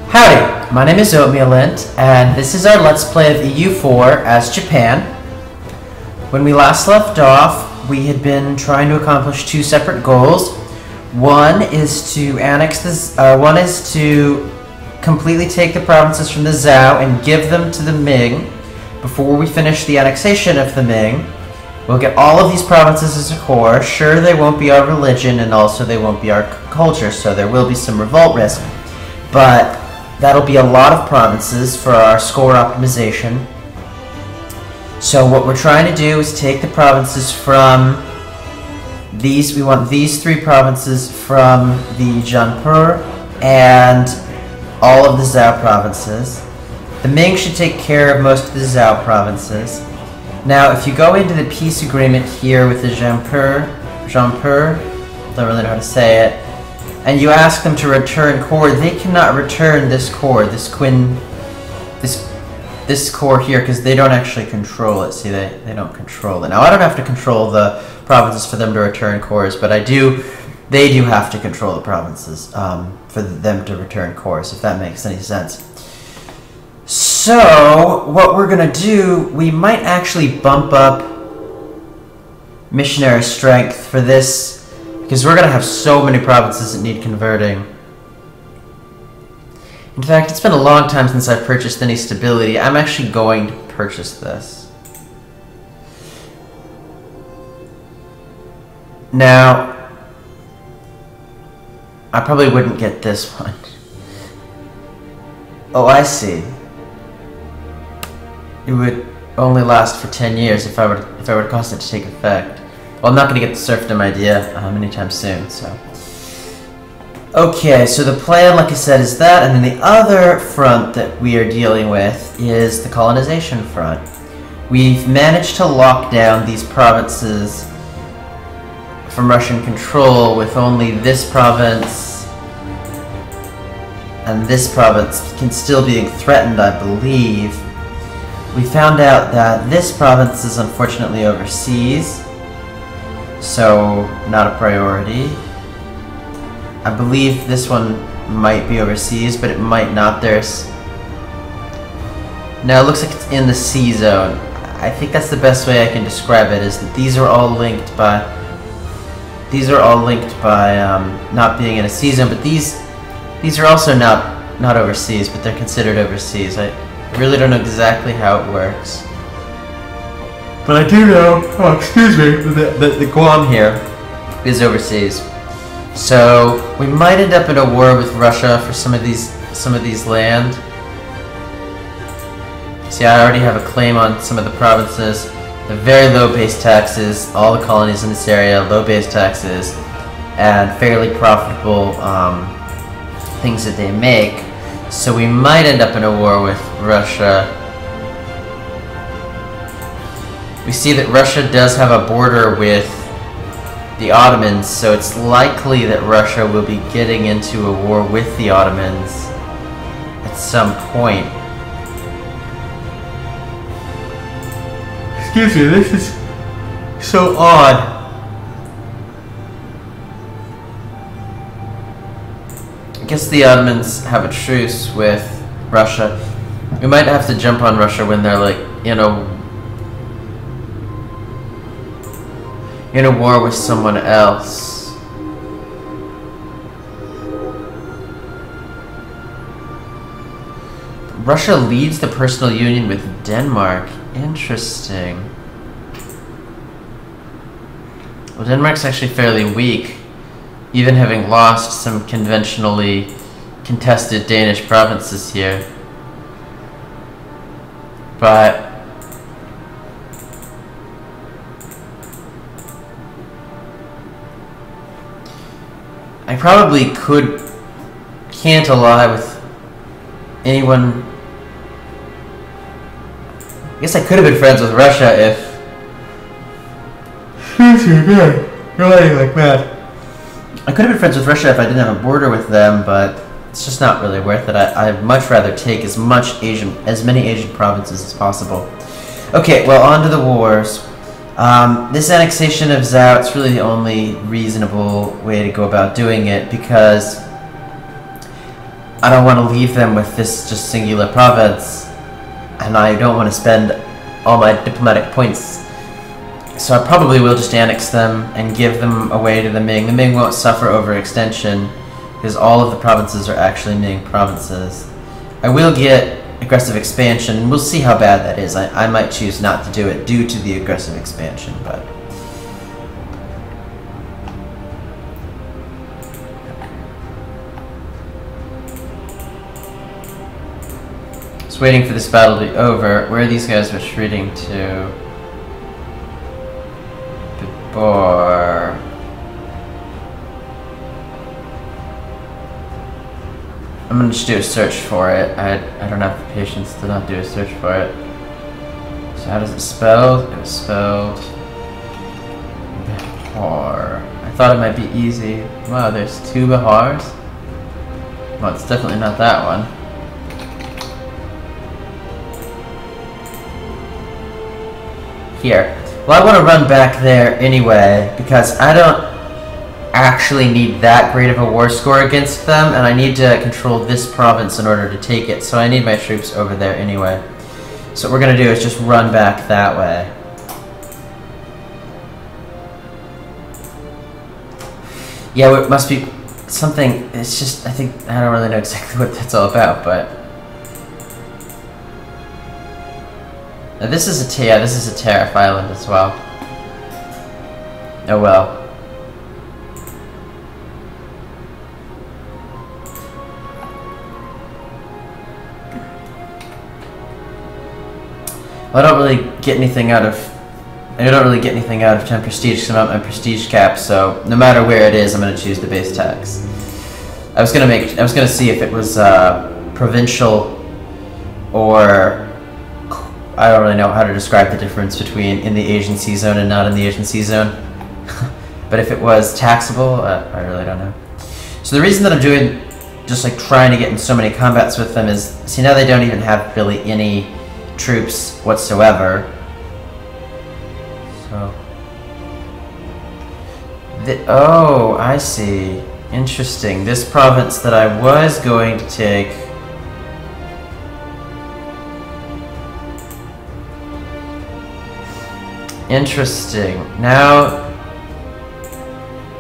Howdy, my name is Oatmealint, and this is our Let's Play of EU4 as Japan. When we last left off, we had been trying to accomplish two separate goals. One is to annex this. One is to completely take the provinces from the Zhao and give them to the Ming. Before we finish the annexation of the Ming, we'll get all of these provinces as a core. Sure, they won't be our religion, and also they won't be our culture, so there will be some revolt risk. But that'll be a lot of provinces for our score optimization. So what we're trying to do is take the provinces from these. We want these three provinces from the Jaipur and all of the Zhao provinces. The Ming should take care of most of the Zhao provinces. Now, if you go into the peace agreement here with the Jaipur, don't really know how to say it, and you ask them to return core, they cannot return this core, this core here, because they don't actually control it. See, they don't control it. Now, I don't have to control the provinces for them to return cores, but they do have to control the provinces for them to return cores, if that makes any sense. So, what we're going to do, we might actually bump up missionary strength for this, because we're going to have so many provinces that need converting. In fact, it's been a long time since I've purchased any stability. I'm actually going to purchase this. Now, I probably wouldn't get this one. Oh, I see. It would only last for 10 years if I were to cause it to take effect. Well, I'm not going to get the serfdom idea anytime soon, so. Okay, so the plan, like I said, is that, and then the other front that we are dealing with is the colonization front. We've managed to lock down these provinces from Russian control with only this province and this province still being threatened, I believe. We found out that this province is unfortunately overseas, so not a priority. I believe this one might be overseas, but it might not. Now it looks like it's in the C zone. I think that's the best way I can describe it, is that these are all linked by not being in a C zone, but these are also not overseas, but they're considered overseas. I really don't know exactly how it works. But I do know, the Guam here is overseas. So we might end up in a war with Russia for some of these land. See, I already have a claim on some of the provinces. The very low base taxes, all the colonies in this area, low base taxes, and fairly profitable things that they make. So we might end up in a war with Russia. We see that Russia does have a border with the Ottomans, so it's likely that Russia will be getting into a war with the Ottomans at some point. Excuse me, this is so odd. I guess the Ottomans have a truce with Russia. We might have to jump on Russia when they're like, in a war with someone else. Russia leads the personal union with Denmark. Interesting. Well, Denmark's actually fairly weak, even having lost some conventionally contested Danish provinces here. But I probably can't ally with anyone. I guess I could have been friends with Russia if... You're lighting like mad. I could have been friends with Russia if I didn't have a border with them, but it's just not really worth it. I'd much rather take as many Asian provinces as possible. Okay, well, on to the wars. This annexation of Zhao, it's really the only reasonable way to go about doing it, because I don't want to leave them with this just singular province, and I don't want to spend all my diplomatic points. So I probably will just annex them and give them away to the Ming. The Ming won't suffer overextension because all of the provinces are actually Ming provinces. I will get aggressive expansion, and we'll see how bad that is. I might choose not to do it due to the aggressive expansion, but... Just waiting for this battle to be over. Where are these guys retreating to? Before... I'm gonna just do a search for it. I don't have the patience to not do a search for it. So how does it spell? It was spelled Bihar. I thought it might be easy. Wow, there's 2 Bihars? Well, it's definitely not that one. Here. Well, I want to run back there anyway, because I don't actually need that great of a war score against them, and I need to control this province in order to take it, so I need my troops over there anyway. So what we're going to do is just run back that way. Yeah, it must be something, it's just, I don't really know exactly what that's all about, but... Now this is a tariff island as well. Oh well. I don't really get anything out of 10 prestige because I'm at my prestige cap, so no matter where it is, I'm gonna choose the base tax. I was gonna see if it was provincial or I don't really know how to describe the difference between in the Asian Sea Zone and not in the Asian Sea Zone. But if it was taxable, I really don't know. So the reason that I'm doing just like trying to get in so many combats with them is, see, now they don't even have really any troops whatsoever. So oh, I see. Interesting. This province that I was going to take, interesting. Now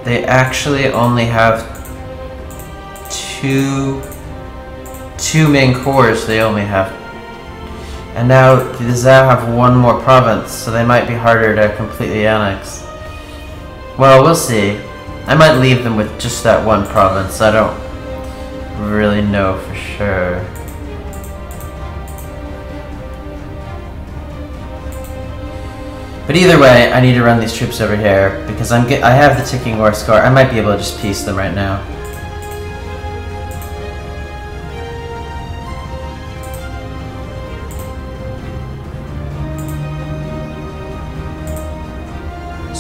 they actually only have two main cores. They only have. And now the Zhao have one more province, so they might be harder to completely annex. Well, we'll see. I might leave them with just that one province. I don't really know for sure. But either way, I need to run these troops over here because I have the ticking war score. I might be able to just piece them right now.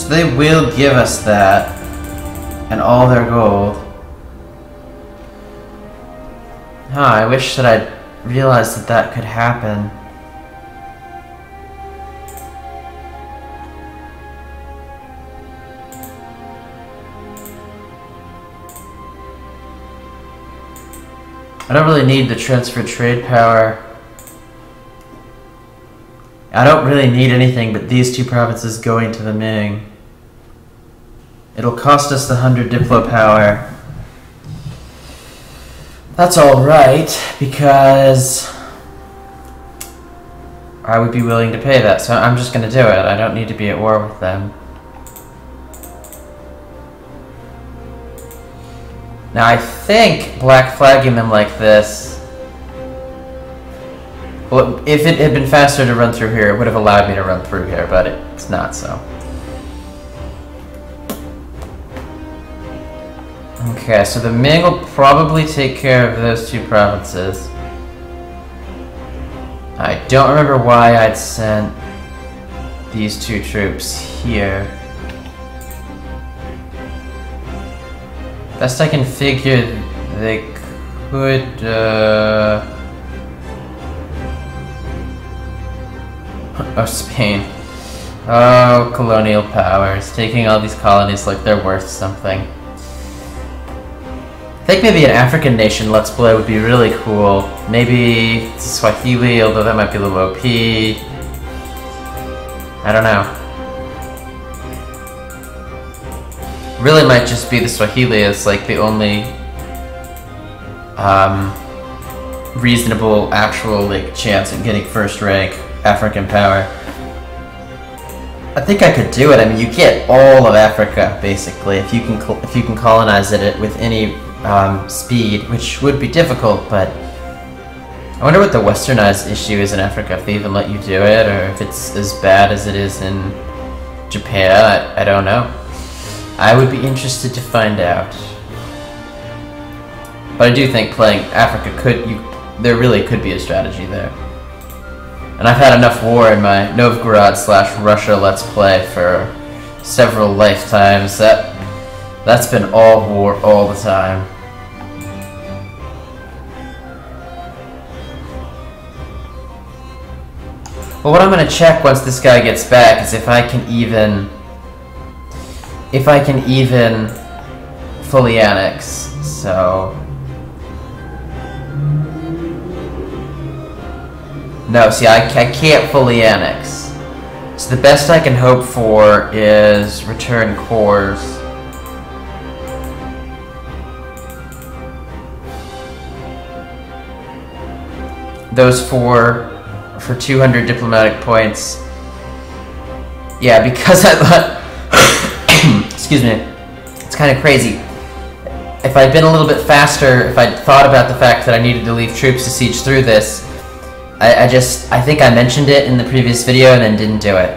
They will give us that and all their gold. I wish that I'd realized that that could happen. I don't really need the transfer trade power. I don't really need anything but these 2 provinces going to the Ming. It'll cost us the 100 Diplo power. That's alright, because I would be willing to pay that, so I'm just gonna do it. I don't need to be at war with them. Now I think black flagging them like this, well, if it had been faster to run through here, it would have allowed me to run through here, but it's not so. Okay, so the Ming will probably take care of those 2 provinces. I don't remember why I'd sent these 2 troops here. Best I can figure, they could, oh, Spain. Oh, colonial powers, taking all these colonies like they're worth something. think maybe an African nation Let's Play would be really cool. Maybe Swahili, although that might be a little OP. I don't know. Really might just be the Swahili as like the only reasonable actual like chance at getting first rank African power. I think I could do it. I mean, you get all of Africa basically if you can colonize it with any speed, which would be difficult. But I wonder what the westernized issue is in Africa, if they even let you do it, or if it's as bad as it is in Japan. I don't know. I would be interested to find out. But I do think playing Africa there really could be a strategy there. And I've had enough war in my Novgorod/Russia Let's Play for several lifetimes. That's been all war all the time. Well, what I'm gonna check once this guy gets back is if I can even fully annex. So no, see, I can't fully annex. So the best I can hope for is return cores. Those for 200 diplomatic points. Yeah, because I thought, excuse me, it's kind of crazy. If I'd been a little bit faster, if I'd thought about the fact that I needed to leave troops to siege through this, I think I mentioned it in the previous video and then didn't do it.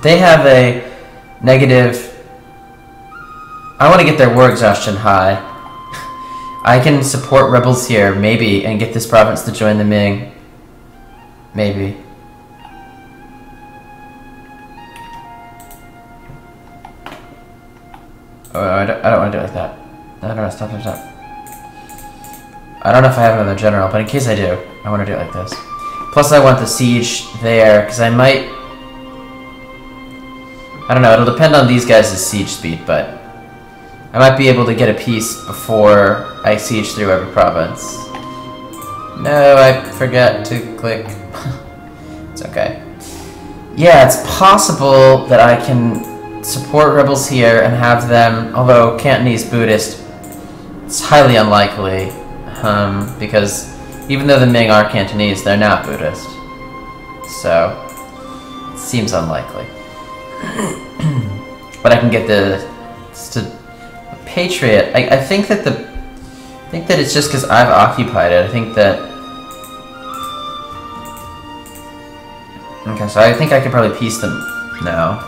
They have a negative... I want to get their war exhaustion high. I can support rebels here, maybe, and get this province to join the Ming. Maybe. Oh, I don't want to do it like that. No, stop. I don't know if I have another general, but in case I do, I want to do it like this. Plus I want the siege there, because I might... I don't know, it'll depend on these guys' siege speed, but I might be able to get a peace before I siege through every province. No, I forgot to click. It's okay. Yeah, it's possible that I can support rebels here and have them, although Cantonese Buddhist, it's highly unlikely, because even though the Ming are Cantonese, they're not Buddhist. So, it seems unlikely. But I can get the Patriot. I think that it's just because I've occupied it. I think that... Okay, so I think I could probably piece them now.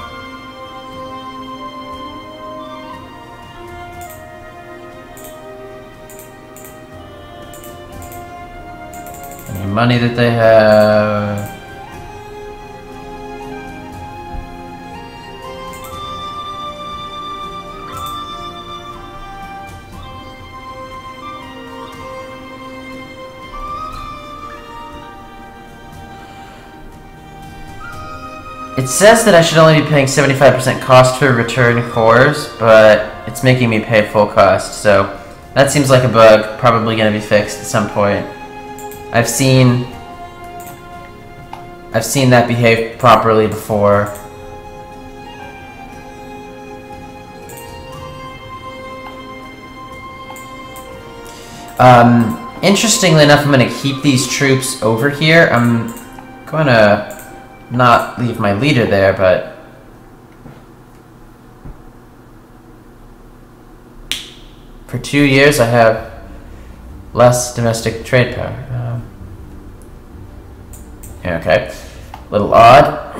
Any money that they have... It says that I should only be paying 75% cost for return cores, but it's making me pay full cost, so that seems like a bug, probably going to be fixed at some point. I've seen that behave properly before. Interestingly enough, I'm going to keep these troops over here. I'm going to not leave my leader there, but for 2 years I have less domestic trade power. Okay, a little odd.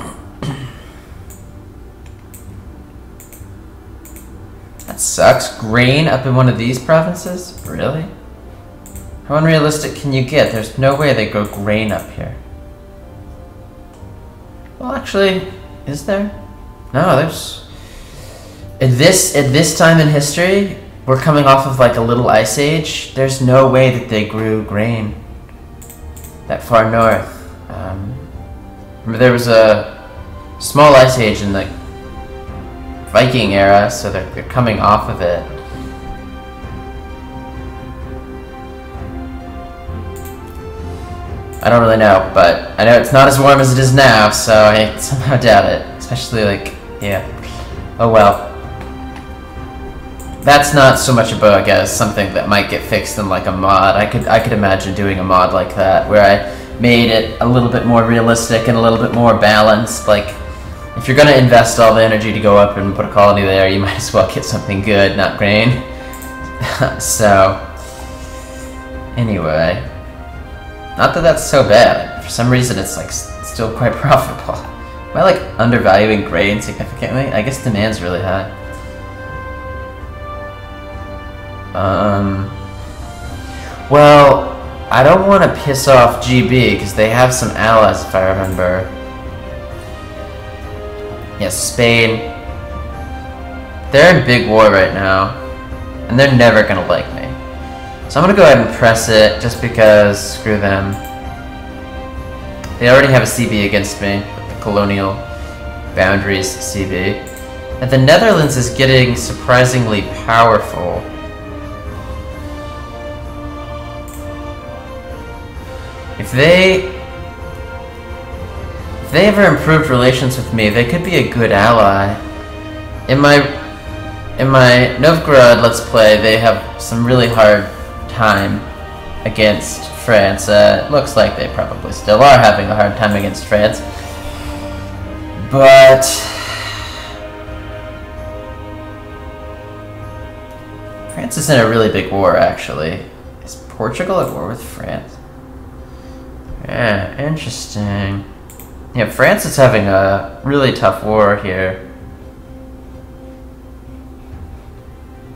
That sucks. Grain up in one of these provinces? Really? How unrealistic can you get? There's no way they grow grain up here. Well, actually, is there? No, there's At this time in history, we're coming off of like a little ice age. There's no way that they grew grain that far north. Remember there was a small ice age in the Viking era, so they're coming off of it. I don't really know, but I know it's not as warm as it is now, so I somehow doubt it. Especially like, yeah. Oh well. That's not so much a bug as something that might get fixed in like a mod. I could imagine doing a mod like that where I made it a little bit more realistic and a little bit more balanced. Like, if you're gonna invest all the energy to go up and put a colony there, you might as well get something good, not grain. So, anyway, not that that's so bad. For some reason, it's like still quite profitable. Am I like undervaluing grain significantly? I guess demand's really high. Well, I don't want to piss off GB because they have some allies, if I remember. Yes, Spain. They're in big war right now, and they're never gonna like me. So I'm gonna go ahead and press it just because screw them. They already have a CB against me, the Colonial Boundaries CB. And the Netherlands is getting surprisingly powerful. If they ever improved relations with me, they could be a good ally. In my Novgorod Let's Play, they have some really hard time against France. It looks like they probably still are having a hard time against France. But France is in a really big war, actually. Is Portugal at war with France? Yeah, interesting. Yeah, France is having a really tough war here.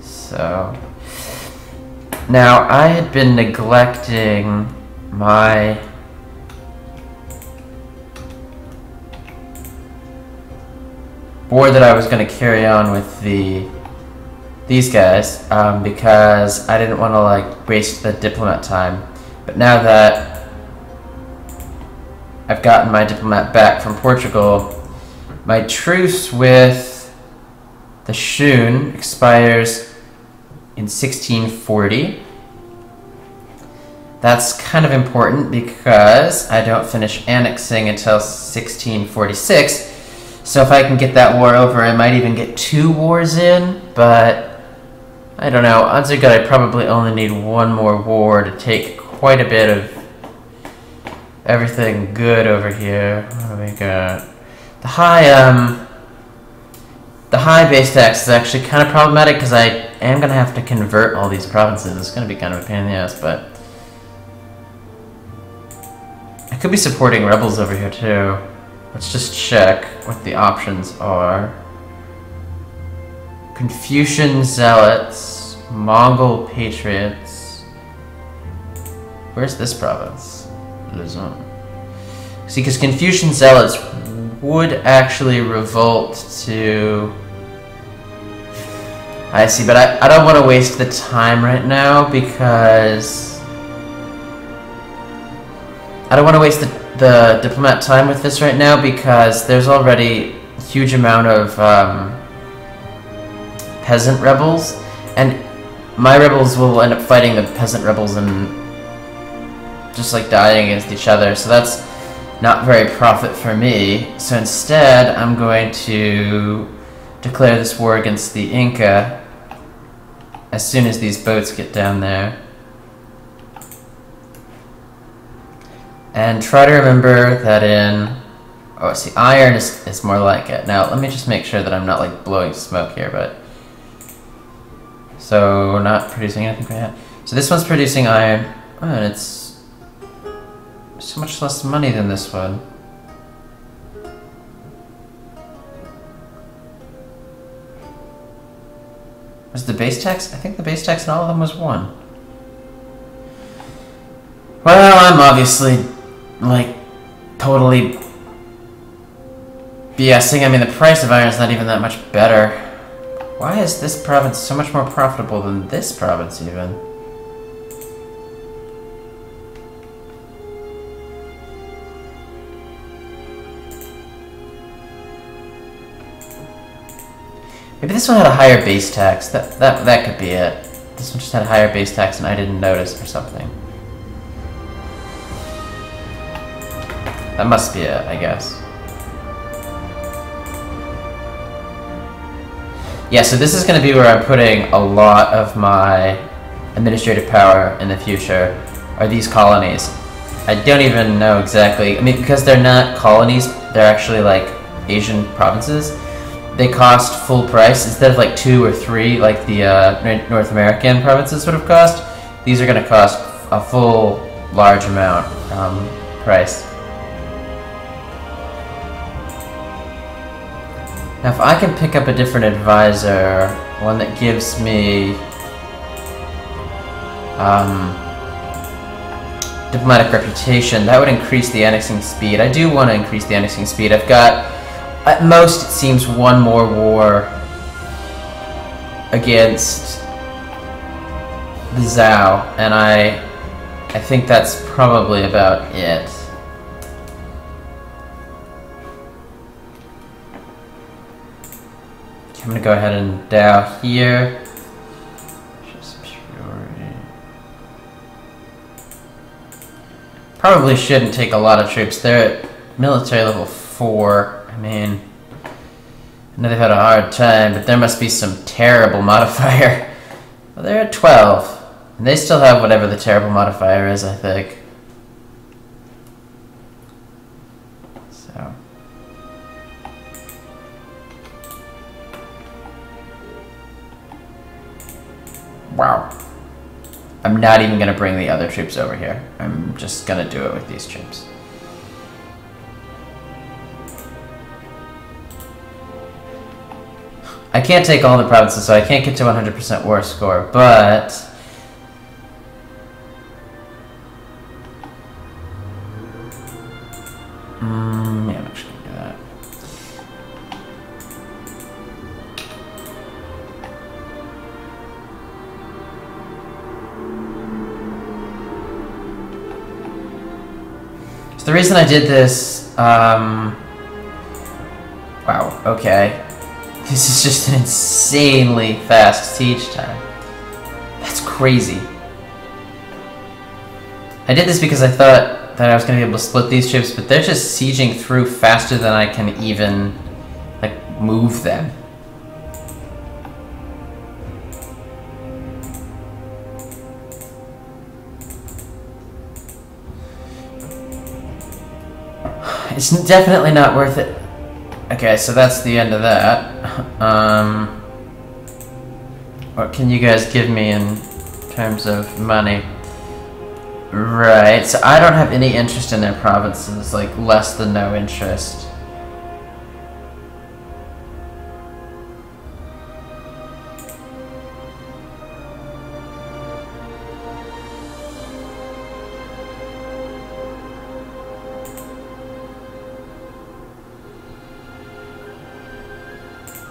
So, now I had been neglecting my war that I was going to carry on with these guys because I didn't want to like waste the diplomat time. But now that I've gotten my diplomat back from Portugal, my truce with the Shun expires in 1640. That's kind of important because I don't finish annexing until 1646. So if I can get that war over, I might even get 2 wars in, but I don't know. Odds are good I probably only need 1 more war to take quite a bit of everything good over here. What do we got? The high base tax is actually kind of problematic because I am going to have to convert all these provinces. It's going to be kind of a pain in the ass, but I could be supporting rebels over here too. Let's just check what the options are. Confucian Zealots, Mongol Patriots. Where's this province? Luzon. See, because Confucian Zealots would actually revolt to... I see, but I don't want to waste the time right now because... I don't want to waste the diplomat time with this right now because there's already a huge amount of peasant rebels, and my rebels will end up fighting the peasant rebels and just like dying against each other, so that's not very profit for me. So instead, I'm going to declare this war against the Inca as soon as these boats get down there. And try to remember that in... Oh, see, iron is more like it. Now, let me just make sure that I'm not like blowing smoke here, but... So, not producing anything for that. So this one's producing iron, oh, and it's so much less money than this one. Was the base tax? I think the base tax in all of them was 1. Well, I'm obviously, like, totally BSing. I mean, the price of iron is not even that much better. Why is this province so much more profitable than this province, even? Maybe this one had a higher base tax. That could be it. This one just had a higher base tax and I didn't notice or something. That must be it, I guess. Yeah, so this is going to be where I'm putting a lot of my administrative power in the future, are these colonies. I don't even know exactly, I mean, because they're not colonies, they're actually like Asian provinces. They cost full price, instead of like 2 or 3 like the North American provinces would have cost. These are going to cost a full, large amount price. Now if I can pick up a different advisor, one that gives me diplomatic reputation, that would increase the annexing speed. I do want to increase the annexing speed. I've got, at most it seems, 1 more war against the Zhao, and I think that's probably about it. I'm gonna go ahead and dow here. Just purity. Probably shouldn't take a lot of troops. They're at military level 4. I mean, I know they've had a hard time, but there must be some terrible modifier. Well, they're at 12, and they still have whatever the terrible modifier is, I think. So. Wow. I'm not even gonna bring the other troops over here. I'm just gonna do it with these troops. I can't take all the provinces, so I can't get to 100% war score, but... yeah, I'm actually gonna do that. So the reason I did this, wow, okay. This is just an insanely fast siege time. That's crazy. I did this because I thought that I was going to be able to split these troops, but they're just sieging through faster than I can even, like, move them. It's definitely not worth it. Okay, so that's the end of that. What can you guys give me in terms of money? Right, so I don't have any interest in their provinces, like less than no interest.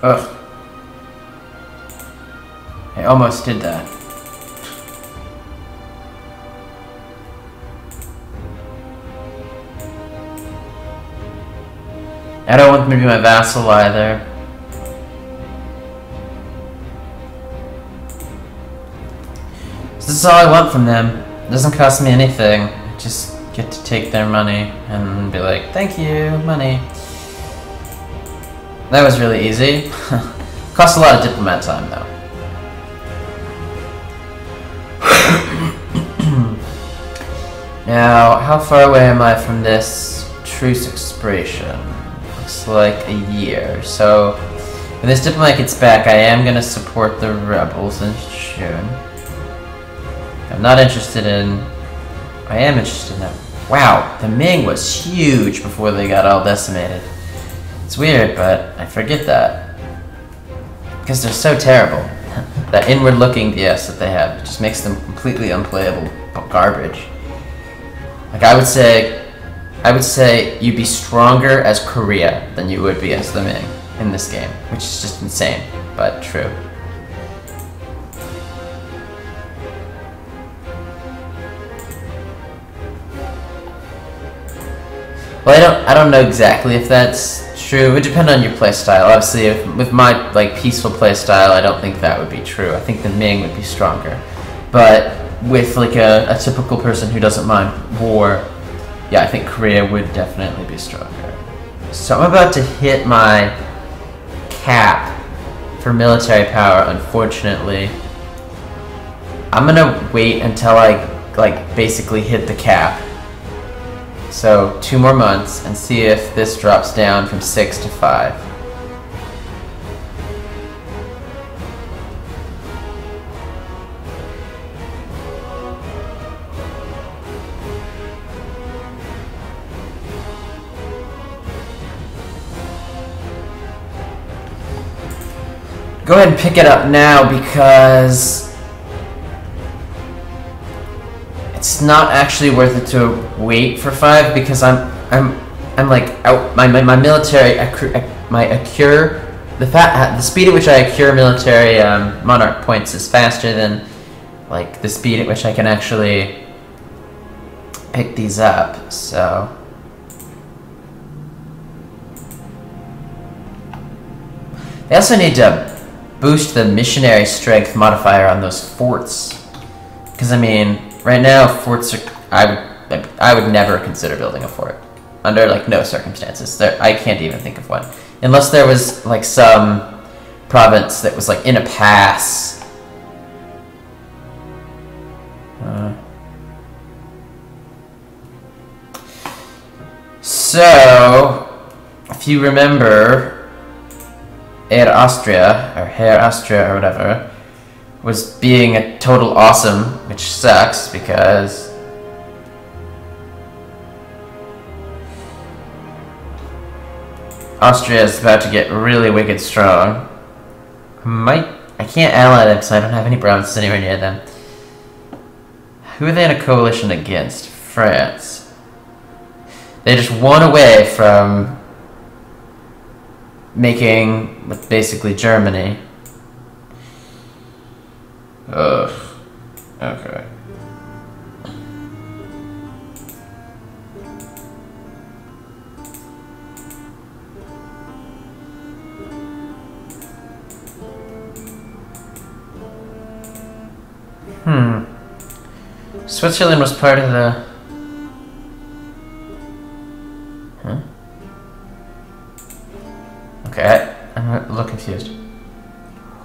Ugh. I almost did that. I don't want them to be my vassal either. This is all I want from them. It doesn't cost me anything. I just get to take their money and be like, thank you, money. That was really easy. Cost a lot of diplomat time, though. Now, how far away am I from this truce expiration? Looks like a year. So, when this diplomat gets back, I am going to support the rebels in June. I'm not interested in... I am interested in that. Wow, the Ming was huge before they got all decimated. It's weird, but I forget that. Because they're so terrible. That inward-looking DS that they have just makes them completely unplayable garbage. Like, I would say you'd be stronger as Korea than you would be as the Ming in this game, which is just insane. but true. Well, I don't know exactly if that's true. It would depend on your playstyle. Obviously, with my like peaceful playstyle, I don't think that would be true. I think the Ming would be stronger. But with like a typical person who doesn't mind war, yeah, I think Korea would definitely be stronger. So I'm about to hit my cap for military power, unfortunately. I'm gonna wait until I like basically hit the cap. So 2 more months and see if this drops down from 6 to 5. Go ahead and pick it up now because it's not actually worth it to wait for 5 because I'm like out my military the speed at which I accrue military monarch points is faster than like the speed at which I can actually pick these up. So they also need to boost the missionary strength modifier on those forts because I mean right now forts are I would never consider building a fort under like no circumstances. I can't even think of one unless there was like some province that was like in a pass. So if you remember, Herr Austria or whatever was being a total awesome, which sucks because Austria is about to get really wicked strong. I can't ally them because I don't have any provinces anywhere near them. Who are they in a coalition against? France. They just won away from making with basically Germany. Ugh. Okay. Switzerland was part of the... Huh? Okay, I'm a little confused.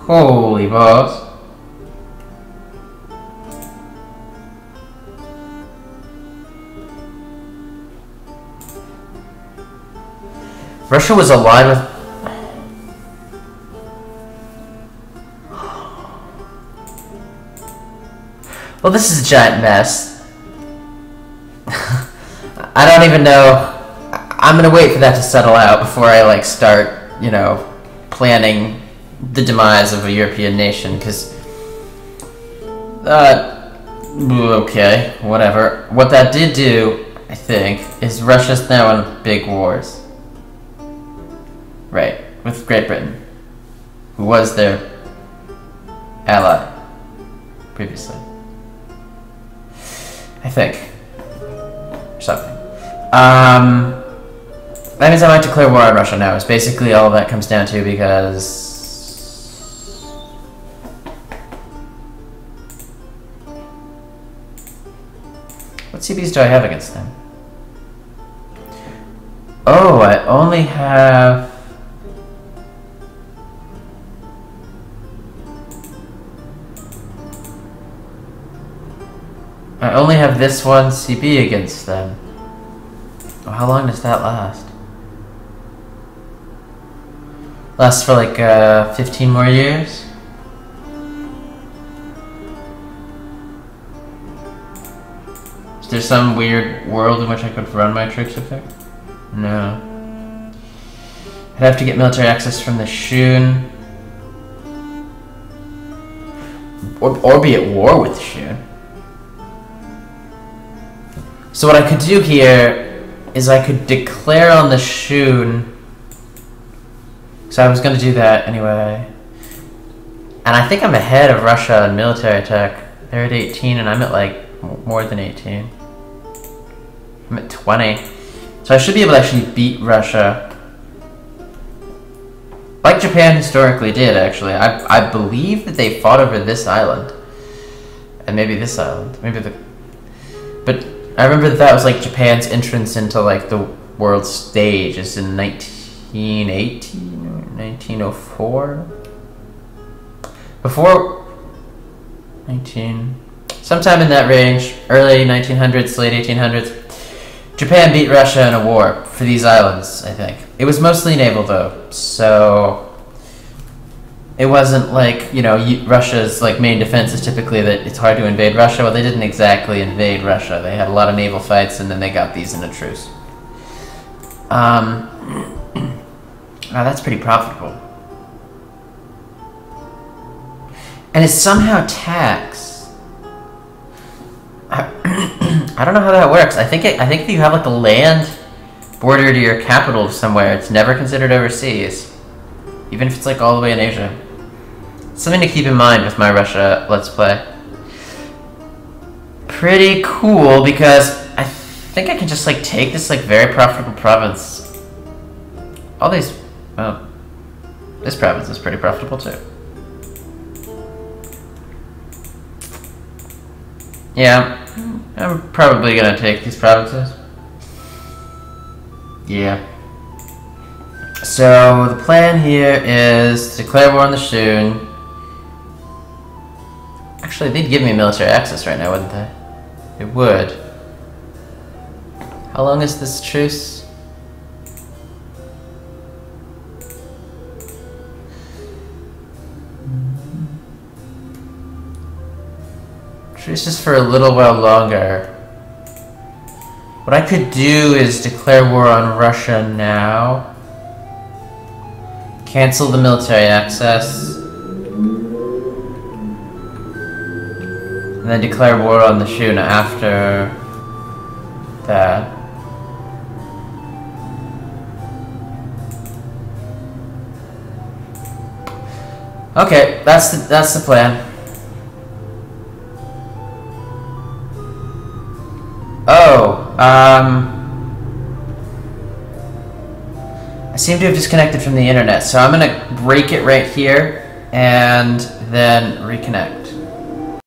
Holy balls. Russia was allied with... Well, this is a giant mess. I don't even know... I'm gonna wait for that to settle out before I, like, start, you know, planning the demise of a European nation, because... okay, whatever. What that did do, I think, is Russia's now in big wars. Right, with Great Britain, who was their ally previously. I think. Or something. That means I might declare war on Russia now, is basically all that comes down to, because... What CBs do I have against them? Oh, I only have... I only have this one CB against them. Oh, how long does that last? Lasts for like 15 more years? Is there some weird world in which I could run my troops effect? No. I'd have to get military access from the Shun. Or be at war with the Shun. So what I could do here is I could declare on the Shun. So I was going to do that anyway. And I think I'm ahead of Russia in military tech. They're at 18 and I'm at like more than 18. I'm at 20. So I should be able to actually beat Russia. Like Japan historically did, actually. I believe that they fought over this island. And maybe this island. But I remember that was like Japan's entrance into like the world stage is in 1918 or 1904? Before sometime in that range, early 1900s, late 1800s, Japan beat Russia in a war for these islands, I think. It was mostly naval though, so it wasn't like, you know, Russia's like main defense is typically that it's hard to invade Russia. Well, they didn't exactly invade Russia. They had a lot of naval fights and then they got these in a truce. Wow, that's pretty profitable. And it's somehow taxed. I don't know how that works. I think if you have like a land border to your capital somewhere, it's never considered overseas, even if it's like all the way in Asia. Something to keep in mind with my Russia Let's Play. Pretty cool because I think I can just like take this like very profitable province. All these, well, this province is pretty profitable too. Yeah, I'm probably gonna take these provinces. Yeah. So the plan here is to declare war on the Shun. Actually, they'd give me military access right now, wouldn't they? It would. How long is this truce? Truce is for a little while longer. What I could do is declare war on Russia now. Cancel the military access. And then declare war on the Shun after that. Okay, that's the plan. Oh, I seem to have disconnected from the internet, so I'm gonna break it right here and then reconnect.